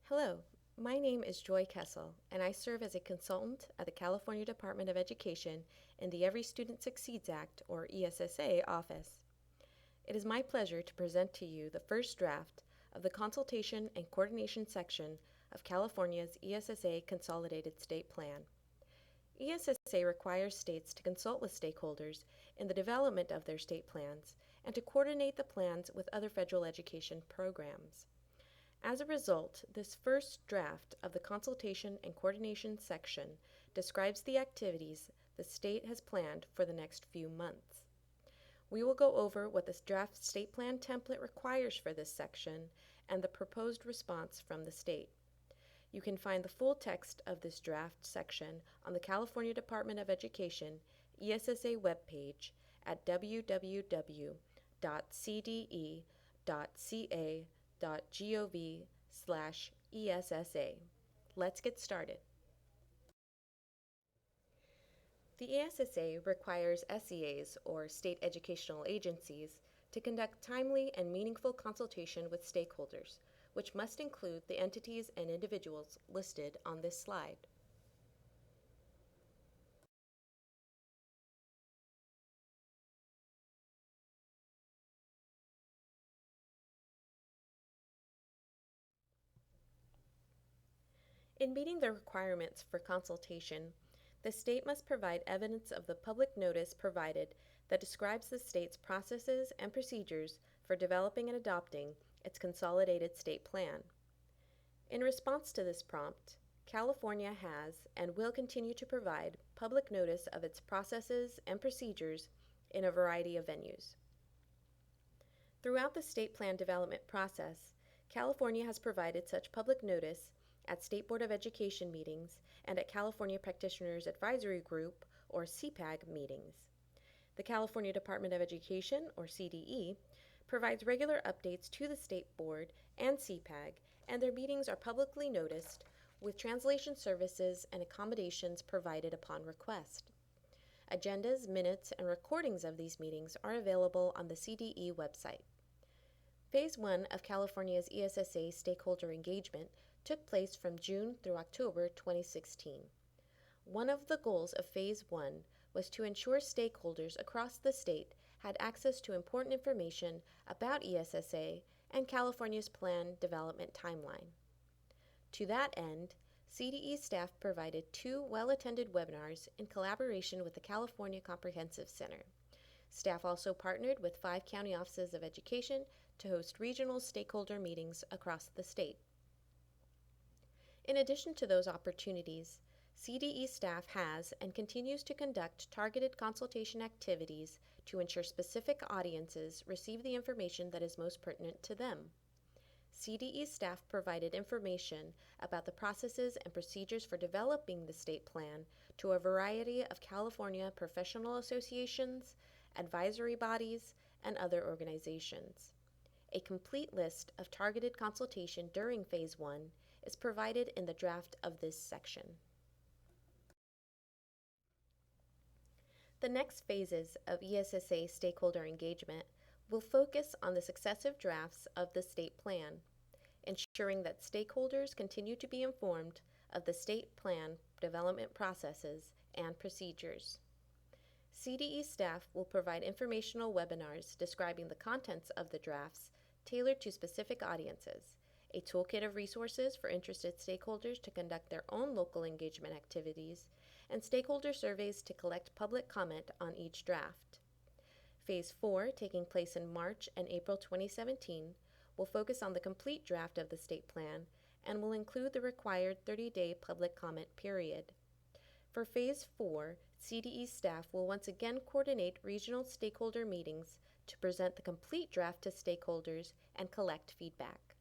Hello, my name is Joy Kessel, and I serve as a consultant at the California Department of Education in the Every Student Succeeds Act, or ESSA, office. It is my pleasure to present to you the first draft of the Consultation and Coordination section of California's ESSA Consolidated State Plan. ESSA requires states to consult with stakeholders in the development of their state plans and to coordinate the plans with other federal education programs. As a result, this first draft of the Consultation and Coordination section describes the activities the state has planned for the next few months. We will go over what this draft state plan template requires for this section and the proposed response from the state. You can find the full text of this draft section on the California Department of Education ESSA webpage at www.cde.ca.gov/ESSA. Let's get started. The ESSA requires SEAs, or state educational agencies, to conduct timely and meaningful consultation with stakeholders, which must include the entities and individuals listed on this slide. In meeting the requirements for consultation, the state must provide evidence of the public notice provided that describes the state's processes and procedures for developing and adopting its Consolidated State Plan. In response to this prompt, California has and will continue to provide public notice of its processes and procedures in a variety of venues. Throughout the state plan development process, California has provided such public notice at State Board of Education meetings and at California Practitioners Advisory Group, or CPAG, meetings. The California Department of Education, or CDE, provides regular updates to the State Board and CPAG, and their meetings are publicly noticed with translation services and accommodations provided upon request. Agendas, minutes, and recordings of these meetings are available on the CDE website. Phase 1 of California's ESSA stakeholder engagement took place from June through October 2016. One of the goals of Phase 1 was to ensure stakeholders across the state had access to important information about ESSA and California's plan development timeline. To that end, CDE staff provided 2 well-attended webinars in collaboration with the California Comprehensive Center. Staff also partnered with 5 county offices of education to host regional stakeholder meetings across the state. In addition to those opportunities, CDE staff has and continues to conduct targeted consultation activities to ensure specific audiences receive the information that is most pertinent to them. CDE staff provided information about the processes and procedures for developing the state plan to a variety of California professional associations, advisory bodies, and other organizations. A complete list of targeted consultation during Phase 1 is provided in the draft of this section. The next phases of ESSA stakeholder engagement will focus on the successive drafts of the state plan, ensuring that stakeholders continue to be informed of the state plan development processes and procedures. CDE staff will provide informational webinars describing the contents of the drafts tailored to specific audiences, a toolkit of resources for interested stakeholders to conduct their own local engagement activities, and stakeholder surveys to collect public comment on each draft. Phase 4, taking place in March and April 2017, will focus on the complete draft of the state plan and will include the required 30-day public comment period. For Phase 4, CDE staff will once again coordinate regional stakeholder meetings to present the complete draft to stakeholders and collect feedback.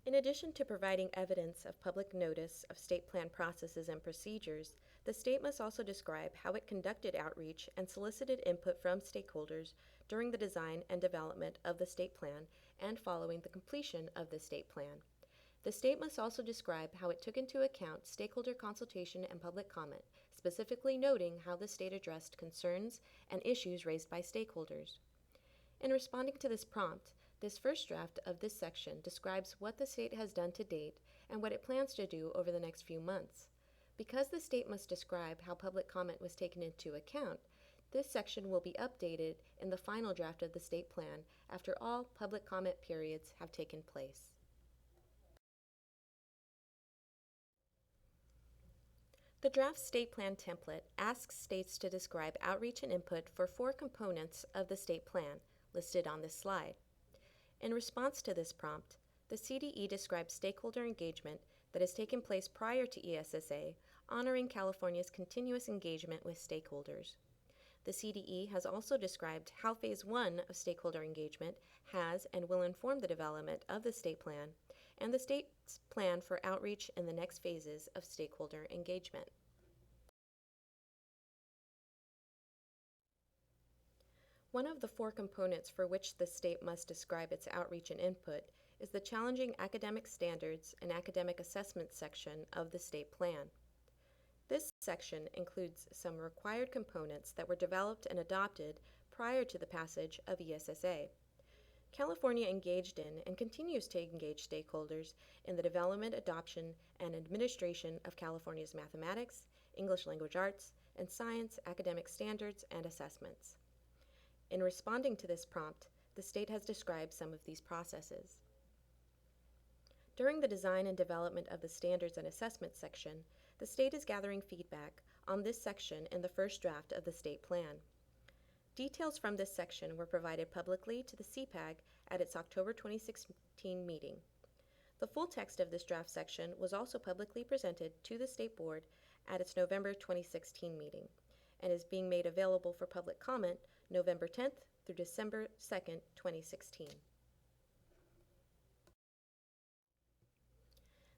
In addition to providing evidence of public notice of state plan processes and procedures, the state must also describe how it conducted outreach and solicited input from stakeholders during the design and development of the state plan and following the completion of the state plan. The state must also describe how it took into account stakeholder consultation and public comment, specifically noting how the state addressed concerns and issues raised by stakeholders. In responding to this prompt, This first draft of this section describes what the state has done to date and what it plans to do over the next few months. Because the state must describe how public comment was taken into account, this section will be updated in the final draft of the state plan after all public comment periods have taken place. The draft state plan template asks states to describe outreach and input for 4 components of the state plan listed on this slide. In response to this prompt, the CDE describes stakeholder engagement that has taken place prior to ESSA, honoring California's continuous engagement with stakeholders. The CDE has also described how Phase 1 of stakeholder engagement has and will inform the development of the state plan and the state's plan for outreach in the next phases of stakeholder engagement. One of the 4 components for which the state must describe its outreach and input is the challenging academic standards and academic assessment section of the state plan. This section includes some required components that were developed and adopted prior to the passage of ESSA. California engaged in and continues to engage stakeholders in the development, adoption, and administration of California's mathematics, English language arts, and science academic standards and assessments. In responding to this prompt, the state has described some of these processes. During the design and development of the standards and assessment section, the state is gathering feedback on this section in the first draft of the state plan. Details from this section were provided publicly to the CPAG at its October 2016 meeting. The full text of this draft section was also publicly presented to the State Board at its November 2016 meeting and is being made available for public comment November 10th through December 2nd, 2016.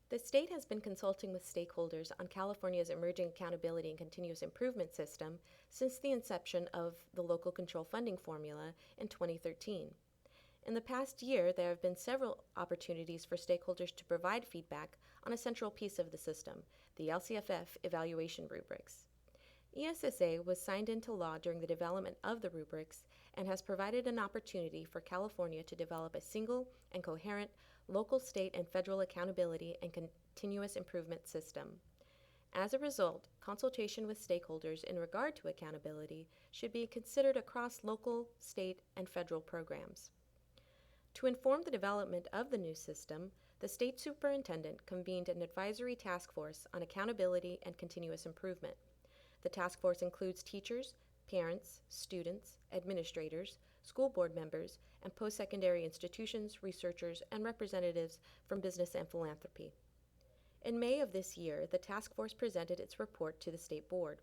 The state has been consulting with stakeholders on California's emerging accountability and continuous improvement system since the inception of the local control funding formula in 2013. In the past year, there have been several opportunities for stakeholders to provide feedback on a central piece of the system, the LCFF evaluation rubrics. ESSA was signed into law during the development of the rubrics and has provided an opportunity for California to develop a single and coherent local, state, and federal accountability and continuous improvement system. As a result, consultation with stakeholders in regard to accountability should be considered across local, state, and federal programs. To inform the development of the new system, the state superintendent convened an advisory task force on accountability and continuous improvement. The task force includes teachers, parents, students, administrators, school board members, and post-secondary institutions, researchers, and representatives from business and philanthropy. In May of this year, the task force presented its report to the State Board.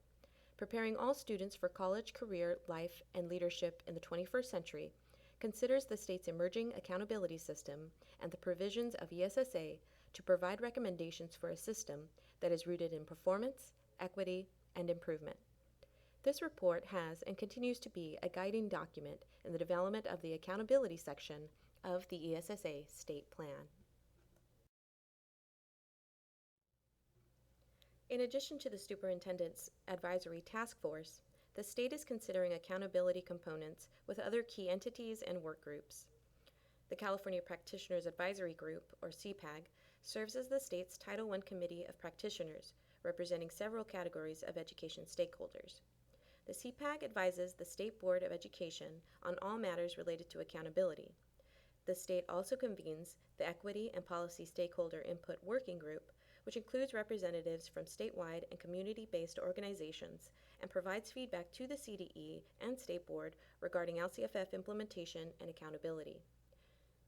Preparing all students for college, career, life, and leadership in the 21st century considers the state's emerging accountability system and the provisions of ESSA to provide recommendations for a system that is rooted in performance, equity, and improvement. This report has and continues to be a guiding document in the development of the accountability section of the ESSA State Plan. In addition to the Superintendent's Advisory Task Force, the state is considering accountability components with other key entities and work groups. The California Practitioners Advisory Group, or CPAG, serves as the state's Title I Committee of Practitioners, representing several categories of education stakeholders. The CPAG advises the State Board of Education on all matters related to accountability. The state also convenes the Equity and Policy Stakeholder Input Working Group, which includes representatives from statewide and community-based organizations, and provides feedback to the CDE and State Board regarding LCFF implementation and accountability.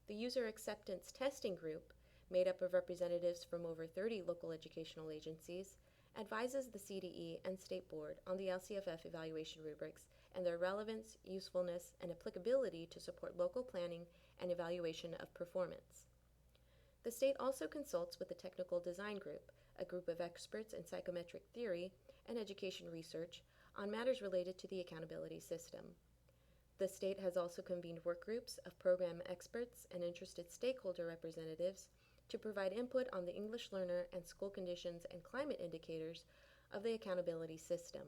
The User Acceptance Testing Group, made up of representatives from over 30 local educational agencies, advises the CDE and State Board on the LCFF evaluation rubrics and their relevance, usefulness, and applicability to support local planning and evaluation of performance. The state also consults with the Technical Design Group, a group of experts in psychometric theory and education research on matters related to the accountability system. The state has also convened work groups of program experts and interested stakeholder representatives to provide input on the English learner and school conditions and climate indicators of the accountability system.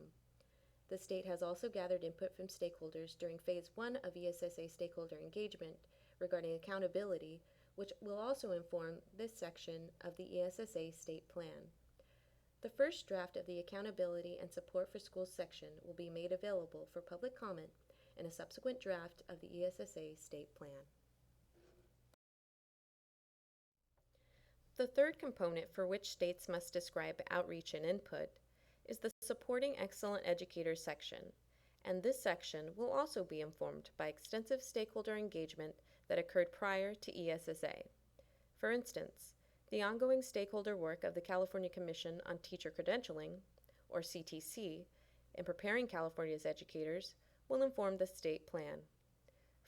The state has also gathered input from stakeholders during Phase 1 of ESSA stakeholder engagement regarding accountability, which will also inform this section of the ESSA State Plan. The first draft of the Accountability and Support for Schools section will be made available for public comment in a subsequent draft of the ESSA State Plan. The third component for which states must describe outreach and input is the Supporting Excellent Educators section, and this section will also be informed by extensive stakeholder engagement that occurred prior to ESSA. For instance, the ongoing stakeholder work of the California Commission on Teacher Credentialing, or CTC, in preparing California's educators will inform the state plan.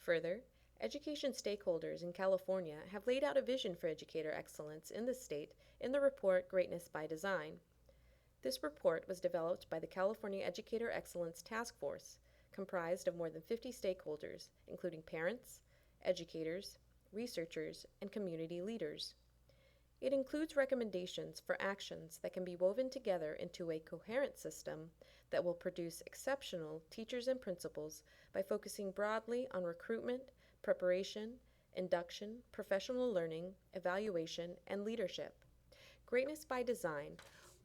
Further, education stakeholders in California have laid out a vision for educator excellence in the state in the report Greatness by Design. This report was developed by the California Educator Excellence Task Force, comprised of more than 50 stakeholders, including parents, educators, researchers, and community leaders. It includes recommendations for actions that can be woven together into a coherent system that will produce exceptional teachers and principals by focusing broadly on recruitment, preparation, induction, professional learning, evaluation, and leadership. Greatness by Design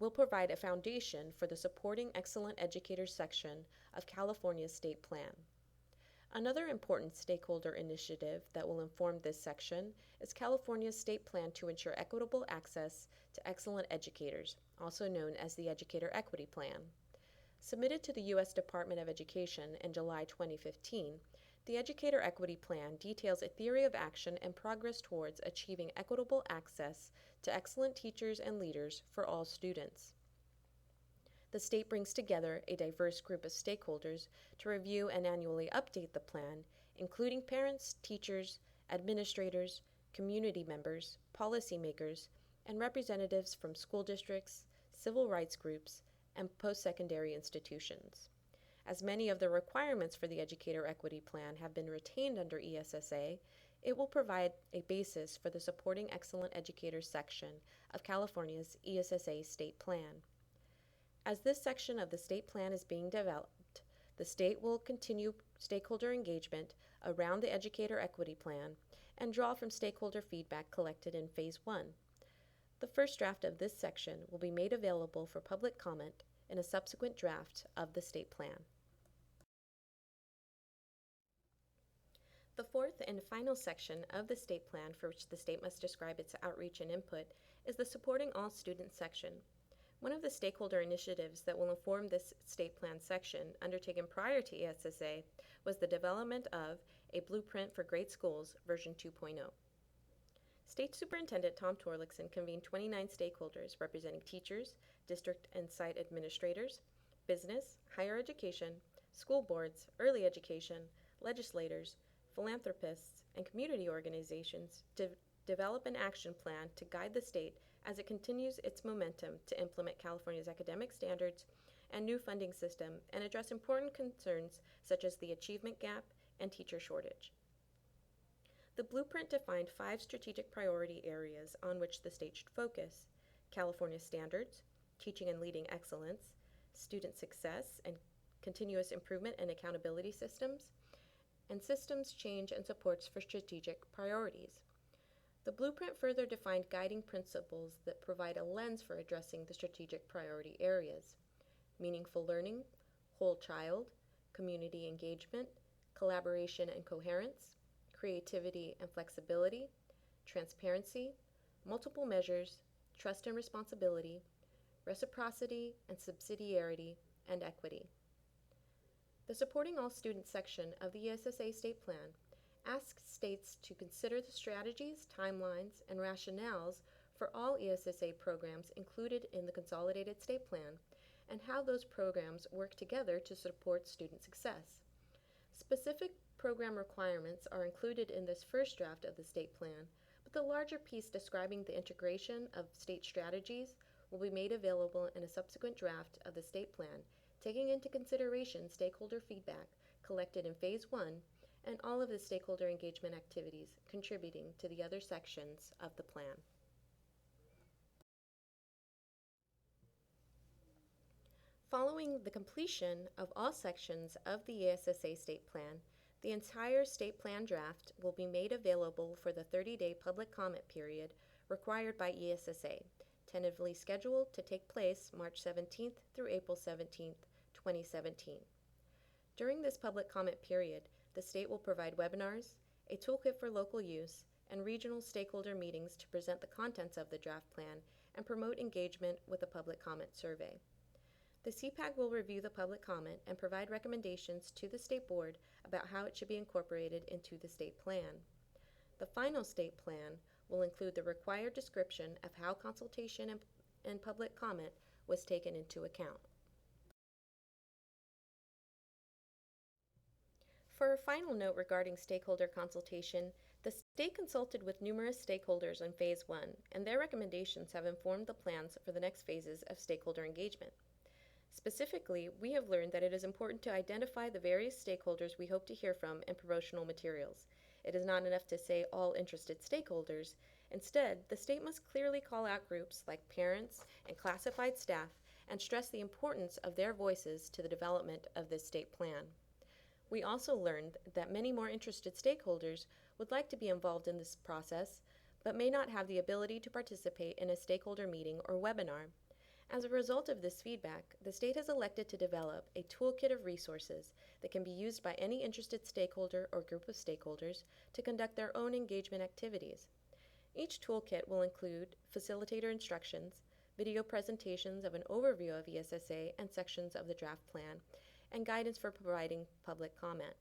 will provide a foundation for the Supporting Excellent Educators section of California's State Plan. Another important stakeholder initiative that will inform this section is California's State Plan to ensure equitable access to excellent educators, also known as the Educator Equity Plan. Submitted to the U.S. Department of Education in July 2015, the Educator Equity Plan details a theory of action and progress towards achieving equitable access to excellent teachers and leaders for all students. The state brings together a diverse group of stakeholders to review and annually update the plan, including parents, teachers, administrators, community members, policymakers, and representatives from school districts, civil rights groups, and post-secondary institutions. As many of the requirements for the Educator Equity Plan have been retained under ESSA, it will provide a basis for the Supporting Excellent Educators section of California's ESSA State Plan. As this section of the state plan is being developed, the state will continue stakeholder engagement around the Educator Equity Plan and draw from stakeholder feedback collected in Phase 1. The first draft of this section will be made available for public comment in a subsequent draft of the state plan. The fourth and final section of the state plan for which the state must describe its outreach and input is the Supporting All Students section. One of the stakeholder initiatives that will inform this state plan section, undertaken prior to ESSA, was the development of a Blueprint for Great Schools version 2.0. State Superintendent Tom Torlakson convened 29 stakeholders representing teachers, district and site administrators, business, higher education, school boards, early education, legislators, philanthropists, and community organizations to develop an action plan to guide the state as it continues its momentum to implement California's academic standards and new funding system and address important concerns such as the achievement gap and teacher shortage. The blueprint defined 5 strategic priority areas on which the state should focus: California standards, teaching and leading excellence, student success and continuous improvement and accountability systems, and systems change and supports for strategic priorities. The blueprint further defined guiding principles that provide a lens for addressing the strategic priority areas: meaningful learning, whole child, community engagement, collaboration and coherence, creativity and flexibility, transparency, multiple measures, trust and responsibility, reciprocity and subsidiarity, and equity. The Supporting All Students section of the ESSA State Plan asks states to consider the strategies, timelines, and rationales for all ESSA programs included in the Consolidated State Plan and how those programs work together to support student success. Specific program requirements are included in this first draft of the state plan, but the larger piece describing the integration of state strategies will be made available in a subsequent draft of the state plan, taking into consideration stakeholder feedback collected in Phase 1 and all of the stakeholder engagement activities contributing to the other sections of the plan. Following the completion of all sections of the ESSA State Plan, The entire state plan draft will be made available for the 30-day public comment period required by ESSA, tentatively scheduled to take place March 17th through April 17th, 2017. During this public comment period, the state will provide webinars, a toolkit for local use, and regional stakeholder meetings to present the contents of the draft plan and promote engagement with a public comment survey. The CPAC will review the public comment and provide recommendations to the State Board about how it should be incorporated into the state plan. The final state plan will include the required description of how consultation and public comment was taken into account. For a final note regarding stakeholder consultation, the state consulted with numerous stakeholders in Phase 1, and their recommendations have informed the plans for the next phases of stakeholder engagement. Specifically, we have learned that it is important to identify the various stakeholders we hope to hear from in promotional materials. It is not enough to say all interested stakeholders. Instead, the state must clearly call out groups like parents and classified staff and stress the importance of their voices to the development of this state plan. We also learned that many more interested stakeholders would like to be involved in this process, but may not have the ability to participate in a stakeholder meeting or webinar. As a result of this feedback, the state has elected to develop a toolkit of resources that can be used by any interested stakeholder or group of stakeholders to conduct their own engagement activities. Each toolkit will include facilitator instructions, video presentations of an overview of ESSA and sections of the draft plan, and guidance for providing public comment.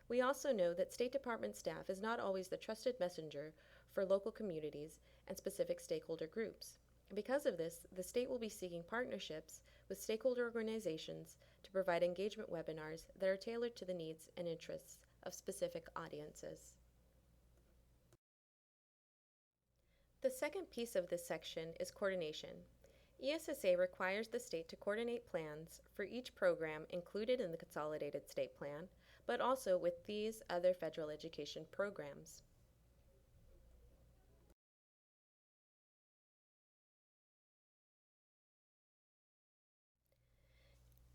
We also know that State Department staff is not always the trusted messenger for local communities and specific stakeholder groups. Because of this, the state will be seeking partnerships with stakeholder organizations to provide engagement webinars that are tailored to the needs and interests of specific audiences. The second piece of this section is coordination. ESSA requires the state to coordinate plans for each program included in the Consolidated State Plan, but also with these other federal education programs.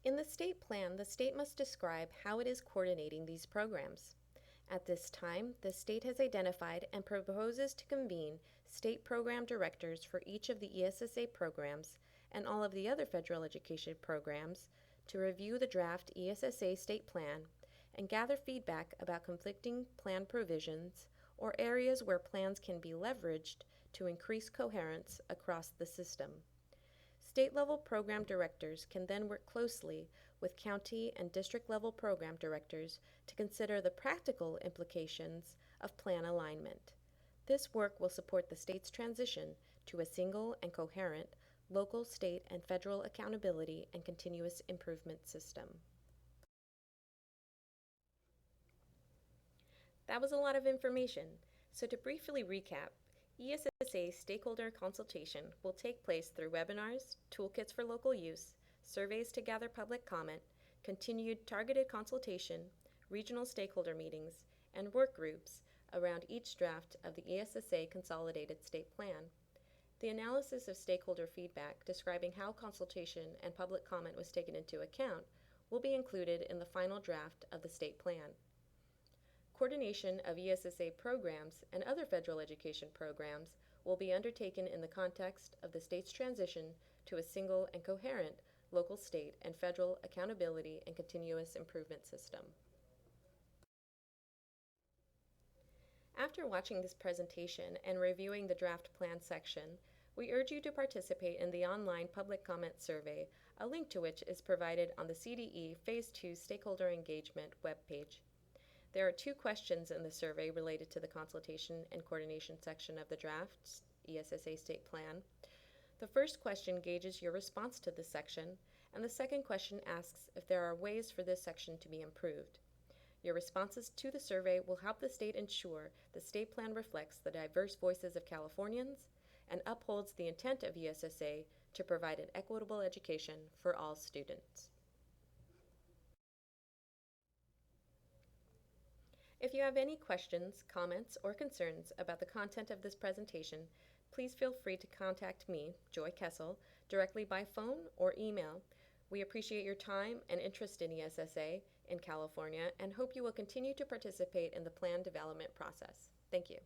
In the state plan, the state must describe how it is coordinating these programs. At this time, the state has identified and proposes to convene state program directors for each of the ESSA programs and all of the other federal education programs to review the draft ESSA state plan and gather feedback about conflicting plan provisions or areas where plans can be leveraged to increase coherence across the system. State-level program directors can then work closely with county and district-level program directors to consider the practical implications of plan alignment. This work will support the state's transition to a single and coherent local, state, and federal accountability and continuous improvement system. That was a lot of information, so to briefly recap, ESSA stakeholder consultation will take place through webinars, toolkits for local use, surveys to gather public comment, continued targeted consultation, regional stakeholder meetings, and work groups around each draft of the ESSA Consolidated State Plan. The analysis of stakeholder feedback describing how consultation and public comment was taken into account will be included in the final draft of the state plan. Coordination of ESSA programs and other federal education programs will be undertaken in the context of the state's transition to a single and coherent local, state, and federal accountability and continuous improvement system. After watching this presentation and reviewing the draft plan section, we urge you to participate in the online public comment survey, a link to which is provided on the CDE Phase 2 Stakeholder Engagement webpage. There are 2 questions in the survey related to the consultation and coordination section of the draft ESSA State Plan. The first question gauges your response to this section, and the second question asks if there are ways for this section to be improved. Your responses to the survey will help the state ensure the state plan reflects the diverse voices of Californians and upholds the intent of ESSA to provide an equitable education for all students. If you have any questions, comments, or concerns about the content of this presentation, please feel free to contact me, Joy Kessel, directly by phone or email. We appreciate your time and interest in ESSA in California and hope you will continue to participate in the plan development process. Thank you.